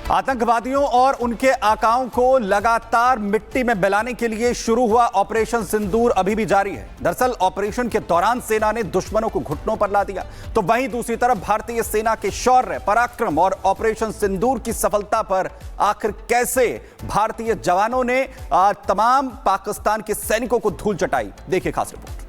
आतंकवादियों और उनके आकाओं को लगातार मिट्टी में मिलाने के लिए शुरू हुआ ऑपरेशन सिंदूर अभी भी जारी है। दरअसल ऑपरेशन के दौरान सेना ने दुश्मनों को घुटनों पर ला दिया, तो वहीं दूसरी तरफ भारतीय सेना के शौर्य, पराक्रम और ऑपरेशन सिंदूर की सफलता पर आखिर कैसे भारतीय जवानों ने तमाम पाकिस्तान के सैनिकों को धूल चटाई, देखिए खास रिपोर्ट।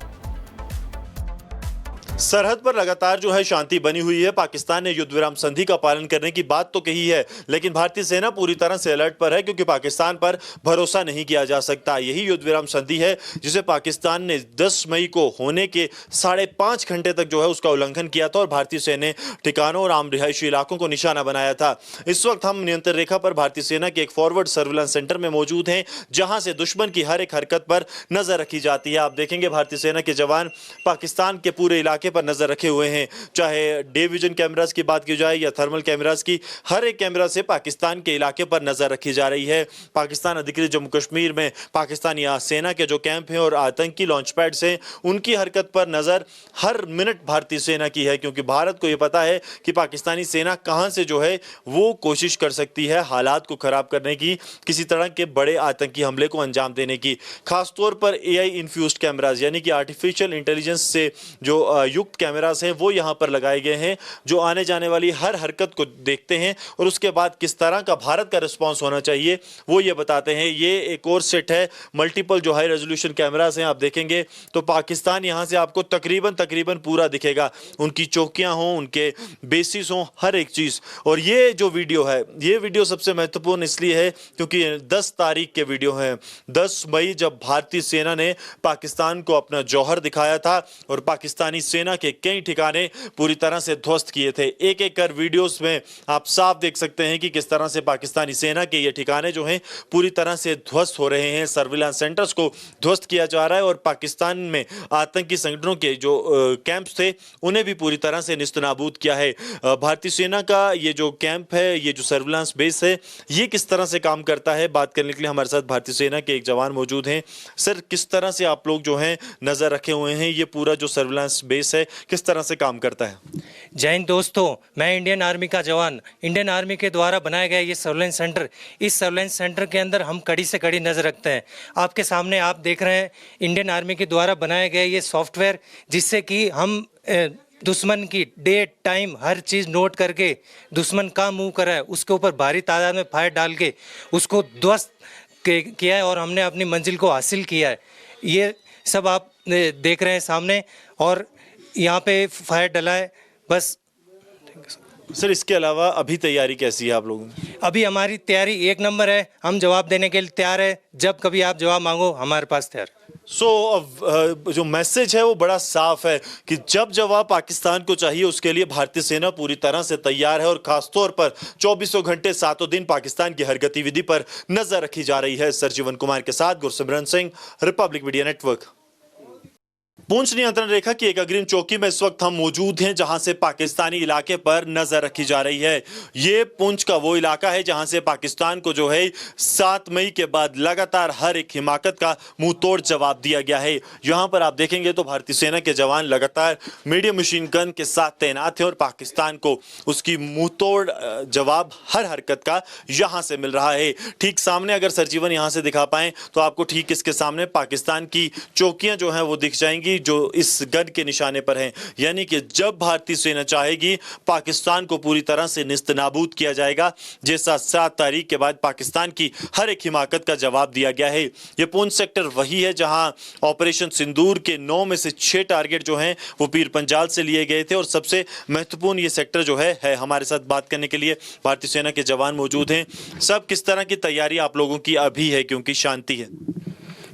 सरहद पर लगातार जो है शांति बनी हुई है। पाकिस्तान ने युद्ध विराम संधि का पालन करने की बात तो कही है, लेकिन भारतीय सेना पूरी तरह से अलर्ट पर है, क्योंकि पाकिस्तान पर भरोसा नहीं किया जा सकता। यही युद्ध विराम संधि है जिसे पाकिस्तान ने 10 मई को होने के 5.5 घंटे तक जो है उसका उल्लंघन किया था और भारतीय सेना ने ठिकानों और आम रिहायशी इलाकों को निशाना बनाया था। इस वक्त हम नियंत्रण रेखा पर भारतीय सेना के एक फॉरवर्ड सर्विलांस सेंटर में मौजूद हैं, जहां से दुश्मन की हर एक हरकत पर नजर रखी जाती है। आप देखेंगे भारतीय सेना के जवान पाकिस्तान के पूरे इलाके पर नजर रखे हुए हैं, चाहे डे विजन कैमरास की बात की जाए या थर्मल कैमरास की, हर एक कैमरा से पाकिस्तान के इलाके पर नजर रखी जा रही है। पाकिस्तान अधिकृत जम्मू कश्मीर में पाकिस्तानी सेना के जो कैंप हैं और आतंकी लॉन्च पैड्स हैं, उनकी हरकत पर नजर हर मिनट भारतीय सेना की है, क्योंकि भारत को यह पता है कि पाकिस्तानी सेना कहां से जो है वो कोशिश कर सकती है हालात को खराब करने की, किसी तरह के बड़े आतंकी हमले को अंजाम देने की। खासतौर पर AI इन्फ्यूज्ड कैमराज यानी कि आर्टिफिशियल इंटेलिजेंस से जो युक्त कैमरास हैं वो यहां पर लगाए गए हैं, जो आने जाने वाली हर हरकत को देखते हैं और उसके बाद किस तरह का भारत का रिस्पांस होना चाहिए वो ये बताते हैं। ये एक और सेट है मल्टीपल जो हाई रेजोल्यूशन कैमरास हैं। आप देखेंगे तो पाकिस्तान यहां से आपको तकरीबन पूरा दिखेगा, उनकी चौकियां हों, उनके बेसिस हों, हर एक चीज। और ये जो वीडियो है, ये वीडियो सबसे महत्वपूर्ण इसलिए है क्योंकि 10 तारीख के वीडियो हैं। 10 मई जब भारतीय सेना ने पाकिस्तान को अपना जौहर दिखाया था और पाकिस्तानी सेना के कई ठिकाने पूरी तरह से ध्वस्त किए थे। एक एक कर वीडियोस में आप साफ देख सकते हैं कि किस तरह से पाकिस्तानी सेना के ये ठिकाने जो हैं पूरी तरह से ध्वस्त हो रहे हैं। सर्विलांस सेंटर्स को ध्वस्त किया जा रहा है और पाकिस्तान में आतंकी संगठनों के जो कैंप्स थे उन्हें भी पूरी तरह से निस्तनाबूद किया है। भारतीय सेना का ये जो कैंप है, ये जो सर्विलांस बेस है, ये किस तरह से काम करता है, बात करने के लिए हमारे साथ भारतीय सेना के एक जवान मौजूद हैं। सर, किस तरह से आप लोग जो हैं नजर रखे हुए हैं, ये पूरा जो सर्विलांस बेस है किस तरह से काम करता है? जय हिंद दोस्तों, मैं इंडियन आर्मी का जवान। इंडियन आर्मी के द्वारा बनाया गया ये सर्विलांस सेंटर, इस सर्विलांस सेंटर के अंदर हम कड़ी से कड़ी नज़र रखते हैं। आपके सामने आप देख रहे हैं इंडियन आर्मी के द्वारा बनाया गया ये सॉफ्टवेयर, जिससे कि हम दुश्मन की डेट, टाइम, हर चीज़ नोट करके दुश्मन कहाँ मूव कर रहा है उसके ऊपर भारी तादाद में फायर डाल के उसको ध्वस्त किया है और हमने अपनी मंजिल को हासिल किया है। ये सब आप देख रहे हैं सामने, और यहाँ पे फायर डला है बस। सर, इसके अलावा अभी तैयारी कैसी है आप लोगों की? अभी हमारी तैयारी 1 नंबर है, हम जवाब देने के लिए तैयार है। जब कभी आप जवाब मांगो हमारे पास तैयार। जो मैसेज है वो बड़ा साफ है कि जब जवाब पाकिस्तान को चाहिए उसके लिए भारतीय सेना पूरी तरह से तैयार है और खासतौर पर 24 घंटे 7 दिन पाकिस्तान की हर गतिविधि पर नजर रखी जा रही है। सर जीवन कुमार के साथ Gursimran Singh, Republic media network. Poonch नियंत्रण रेखा की एक अग्रिम चौकी में इस वक्त हम मौजूद हैं, जहां से पाकिस्तानी इलाके पर नजर रखी जा रही है। ये पुंछ का वो इलाका है जहां से पाकिस्तान को जो है 7 मई के बाद लगातार हर एक हिमाकत का मुंह तोड़ जवाब दिया गया है। यहां पर आप देखेंगे तो भारतीय सेना के जवान लगातार मीडियम मशीन गन के साथ तैनात है और पाकिस्तान को उसकी मुंह तोड़ जवाब हर हरकत का यहां से मिल रहा है। ठीक सामने अगर सरजीवन यहां से दिखा पाए तो आपको ठीक इसके सामने पाकिस्तान की चौकियां जो हैं वो दिख जाएंगी, जो इस गन के निशाने पर हैं। यानी कि जब भारतीय सेना चाहेगी पाकिस्तान को पूरी तरह से निस्तनाबूद किया जाएगा, जैसा 7 तारीख के बाद पाकिस्तान की हर एक हिमाकत का जवाब दिया गया है। यह पुंछ सेक्टर वही है जहां ऑपरेशन सिंदूर के 9 में से 6 टारगेट जो हैं वो पीर पंजाल से लिए गए थे और सबसे महत्वपूर्ण ये सेक्टर जो है। हमारे साथ बात करने के लिए भारतीय सेना के जवान मौजूद हैं। सब किस तरह की तैयारी आप लोगों की अभी है, क्योंकि शांति है?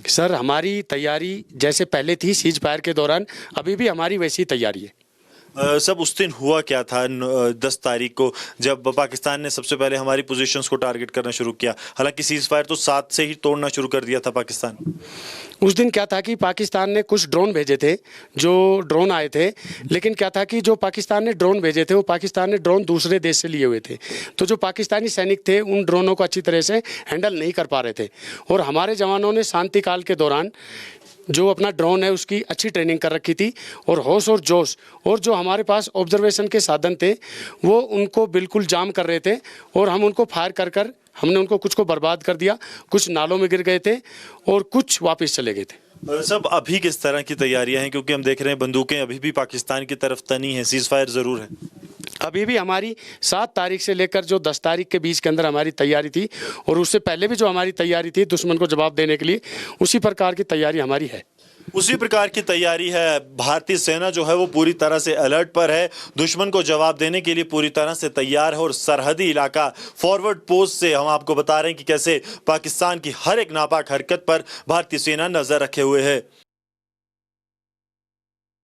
सर, हमारी तैयारी जैसे पहले थी सीज फायर के दौरान, अभी भी हमारी वैसी तैयारी है। सब उस दिन हुआ क्या था 10 तारीख को, जब पाकिस्तान ने सबसे पहले हमारी पोजीशंस को टारगेट करना शुरू किया? हालांकि सीज फायर तो 7 से ही तोड़ना शुरू कर दिया था पाकिस्तान। उस दिन क्या था कि पाकिस्तान ने कुछ ड्रोन भेजे थे, जो ड्रोन आए थे, लेकिन क्या था कि जो पाकिस्तान ने ड्रोन भेजे थे वो पाकिस्तान ने ड्रोन दूसरे देश से लिए हुए थे। तो जो पाकिस्तानी सैनिक थे उन ड्रोनों को अच्छी तरह से हैंडल नहीं कर पा रहे थे, और हमारे जवानों ने शांति काल के दौरान जो अपना ड्रोन है उसकी अच्छी ट्रेनिंग कर रखी थी, और होश और जोश, और जो हमारे पास ऑब्जर्वेशन के साधन थे वो उनको बिल्कुल जाम कर रहे थे, और हम उनको फायर कर कर हमने उनको कुछ को बर्बाद कर दिया, कुछ नालों में गिर गए थे और कुछ वापस चले गए थे। सब अभी किस तरह की तैयारियां हैं, क्योंकि हम देख रहे हैं बंदूकें अभी भी पाकिस्तान की तरफ तनी हैं, सीज फायर ज़रूर है। अभी भी हमारी 7 तारीख से लेकर जो 10 तारीख के बीच के अंदर हमारी तैयारी थी, और उससे पहले भी जो हमारी तैयारी थी दुश्मन को जवाब देने के लिए, उसी प्रकार की तैयारी हमारी है। उसी प्रकार की तैयारी है। भारतीय सेना जो है वो पूरी तरह से अलर्ट पर है, दुश्मन को जवाब देने के लिए पूरी तरह से तैयार है, और सरहदी इलाका फॉरवर्ड पोस्ट से हम आपको बता रहे हैं कि कैसे पाकिस्तान की हर एक नापाक हरकत पर भारतीय सेना नजर रखे हुए है।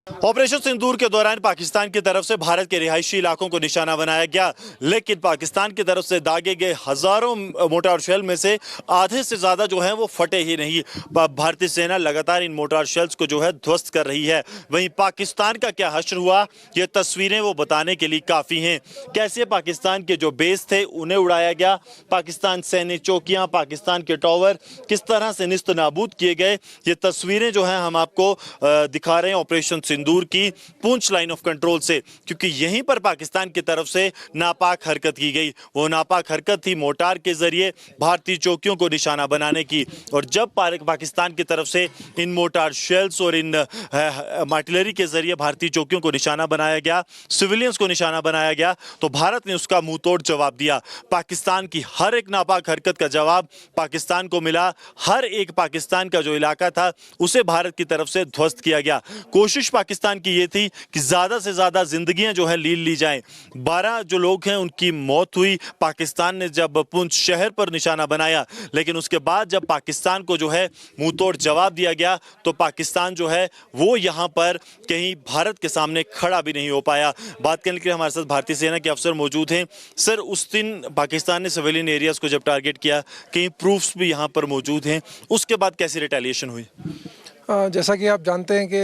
ऑपरेशन सिंदूर के दौरान पाकिस्तान की तरफ से भारत के रिहायशी इलाकों को निशाना बनाया गया, लेकिन पाकिस्तान की तरफ से दागे गए हजारों मोटार शेल में से आधे से ज्यादा जो है वो फटे ही नहीं। भारतीय सेना लगातार इन मोटार शेल्स को जो है ध्वस्त कर रही है। वहीं पाकिस्तान का क्या हश्र हुआ, ये तस्वीरें वो बताने के लिए काफी हैं। कैसे पाकिस्तान के जो बेस थे उन्हें उड़ाया गया, पाकिस्तान सैन्य चौकियां, पाकिस्तान के टावर किस तरह से निस्त नाबूद किए गए, ये तस्वीरें जो है हम आपको दिखा रहे हैं ऑपरेशन सिंदूर की पूंछ लाइन ऑफ कंट्रोल से, क्योंकि यहीं पर पाकिस्तान की तरफ से नापाक हरकत की गई। वो नापाक हरकत थी मोटार के जरिए भारतीय चौकियों को निशाना बनाने की, और जब पाकिस्तान की तरफ से इन मोटार शेल्स और इन आर्टिलरी के जरिए भारतीय चौकियों को निशाना बनाया गया, सिविलियंस को निशाना बनाया गया, तो भारत ने उसका मुंह तोड़ जवाब दिया। पाकिस्तान की हर एक नापाक हरकत का जवाब पाकिस्तान को मिला। हर एक पाकिस्तान का जो इलाका था उसे भारत की तरफ से ध्वस्त किया गया। कोशिश पाकिस्तान की ये थी कि ज्यादा से ज्यादा जिंदगियां जो है ली जाएं। 12 जो लोग हैं उनकी मौत हुई पाकिस्तान ने जब पुंछ शहर पर निशाना बनाया, लेकिन उसके बाद जब पाकिस्तान को जो है मुंह तोड़ जवाब दिया गया तो पाकिस्तान जो है वो यहां पर कहीं भारत के सामने खड़ा भी नहीं हो पाया। बात करने के लिए हमारे साथ भारतीय सेना के अफसर मौजूद हैं। सर, उस दिन पाकिस्तान ने सिविलियन एरियाज को जब टारगेट किया, कहीं प्रूफ्स भी यहां पर मौजूद हैं, उसके बाद कैसी रिटेलिएशन हुई? जैसा कि आप जानते हैं कि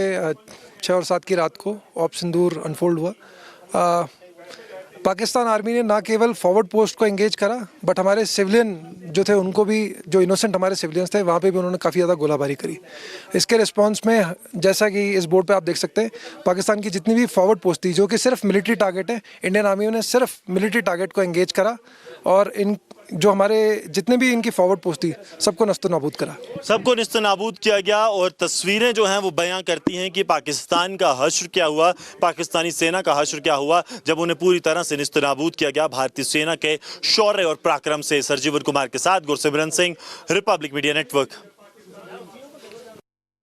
6 और 7 की रात को ऑप सिंदूर अनफोल्ड हुआ। पाकिस्तान आर्मी ने ना केवल फॉरवर्ड पोस्ट को एंगेज करा, बट हमारे सिविलियन जो थे उनको भी, जो इनोसेंट हमारे सिविलियंस थे वहाँ पे भी उन्होंने काफ़ी ज़्यादा गोलाबारी करी। इसके रिस्पांस में, जैसा कि इस बोर्ड पे आप देख सकते हैं, पाकिस्तान की जितनी भी फॉरवर्ड पोस्ट थी जो कि सिर्फ मिलिट्री टारगेट है, इंडियन आर्मी ने सिर्फ मिलिट्री टारगेट को एंगेज करा, और इन जो हमारे जितने भी इनकी फॉरवर्ड पोस्ट थी सबको नस्तो नाबूद करा, सबको निस्त नाबूद किया गया। और तस्वीरें जो हैं वो बयां करती हैं कि पाकिस्तान का हश्र क्या हुआ, पाकिस्तानी सेना का हश्र क्या हुआ जब उन्हें पूरी तरह से निस्त नाबूद किया गया भारतीय सेना के शौर्य और पराक्रम से। सरजीवन कुमार के साथ Gursimran Singh, Republic media network.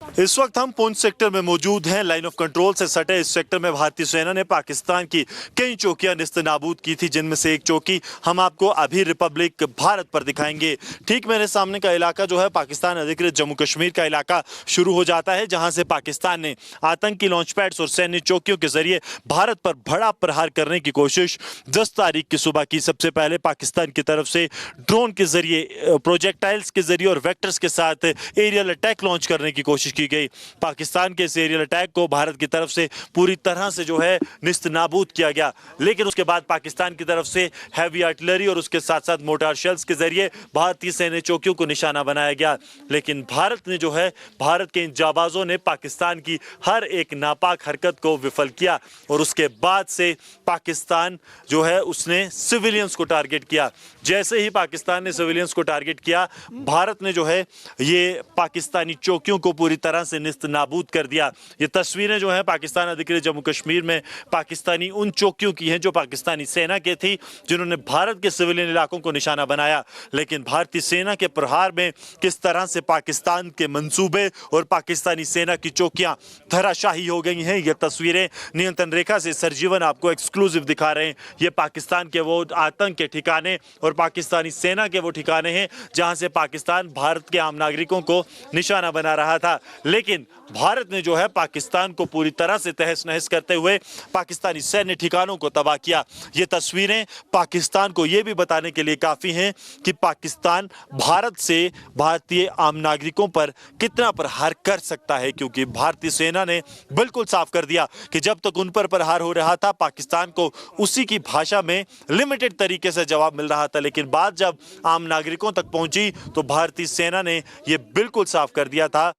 इस वक्त हम पुंछ सेक्टर में मौजूद हैं। लाइन ऑफ कंट्रोल से सटे इस सेक्टर में भारतीय सेना ने पाकिस्तान की कई चौकियां निस्त नाबूद की थी, जिनमें से एक चौकी हम आपको अभी रिपब्लिक भारत पर दिखाएंगे। ठीक मेरे सामने का इलाका जो है पाकिस्तान अधिकृत जम्मू कश्मीर का इलाका शुरू हो जाता है, जहां से पाकिस्तान ने आतंकी लॉन्च पैड्स और सैन्य चौकियों के जरिए भारत पर बड़ा प्रहार करने की कोशिश 10 तारीख की सुबह की। सबसे पहले पाकिस्तान की तरफ से ड्रोन के जरिए, प्रोजेक्टाइल्स के जरिए और वेक्टर्स के साथ एरियल अटैक लॉन्च करने की कोशिश की गई। पाकिस्तान के इस एरियल अटैक को भारत की तरफ से पूरी तरह से जो है निस्त नाबूद किया गया, लेकिन उसके बाद पाकिस्तान की तरफ से हैवी आर्टिलरी और उसके साथ साथ मोटार शेल्स के जरिए भारतीय सैन्य चौकियों को निशाना बनाया गया। लेकिन भारत ने जो है, भारत के इन जाबाजों ने पाकिस्तान की हर एक नापाक हरकत को विफल किया, और उसके बाद से पाकिस्तान जो है उसने सिविलियंस को टारगेट किया। जैसे ही पाकिस्तान ने सिविलियंस को टारगेट किया, भारत ने जो है ये पाकिस्तानी चौकियों को पूरी तरह से निस्त नाबूद कर दिया। ये तस्वीरें जो हैं पाकिस्तान अधिकृत जम्मू कश्मीर में पाकिस्तानी उन चौकियों की हैं जो पाकिस्तानी सेना के थी, जिन्होंने भारत के सिविलियन इलाकों को निशाना बनाया। लेकिन भारतीय सेना के प्रहार में किस तरह से पाकिस्तान के मंसूबे और पाकिस्तानी सेना की चौकियां धराशाही हो गई हैं, ये तस्वीरें नियंत्रण रेखा से सरजीवन आपको एक्सक्लूसिव दिखा रहे हैं। ये पाकिस्तान के वो आतंक के ठिकाने और पाकिस्तानी सेना के वो ठिकाने हैं जहां से पाकिस्तान भारत के आम नागरिकों को निशाना बना रहा था। लेकिन भारत ने जो है पाकिस्तान को पूरी तरह से तहस नहस करते हुए पाकिस्तानी सैन्य ठिकानों को तबाह किया। ये तस्वीरें पाकिस्तान को ये भी बताने के लिए काफी हैं कि पाकिस्तान भारत से भारतीय आम नागरिकों पर कितना प्रहार कर सकता है, क्योंकि भारतीय सेना ने बिल्कुल साफ कर दिया कि जब तक उन पर प्रहार हो रहा था पाकिस्तान को उसी की भाषा में लिमिटेड तरीके से जवाब मिल रहा था, लेकिन बात जब आम नागरिकों तक पहुंची तो भारतीय सेना ने यह बिल्कुल साफ कर दिया था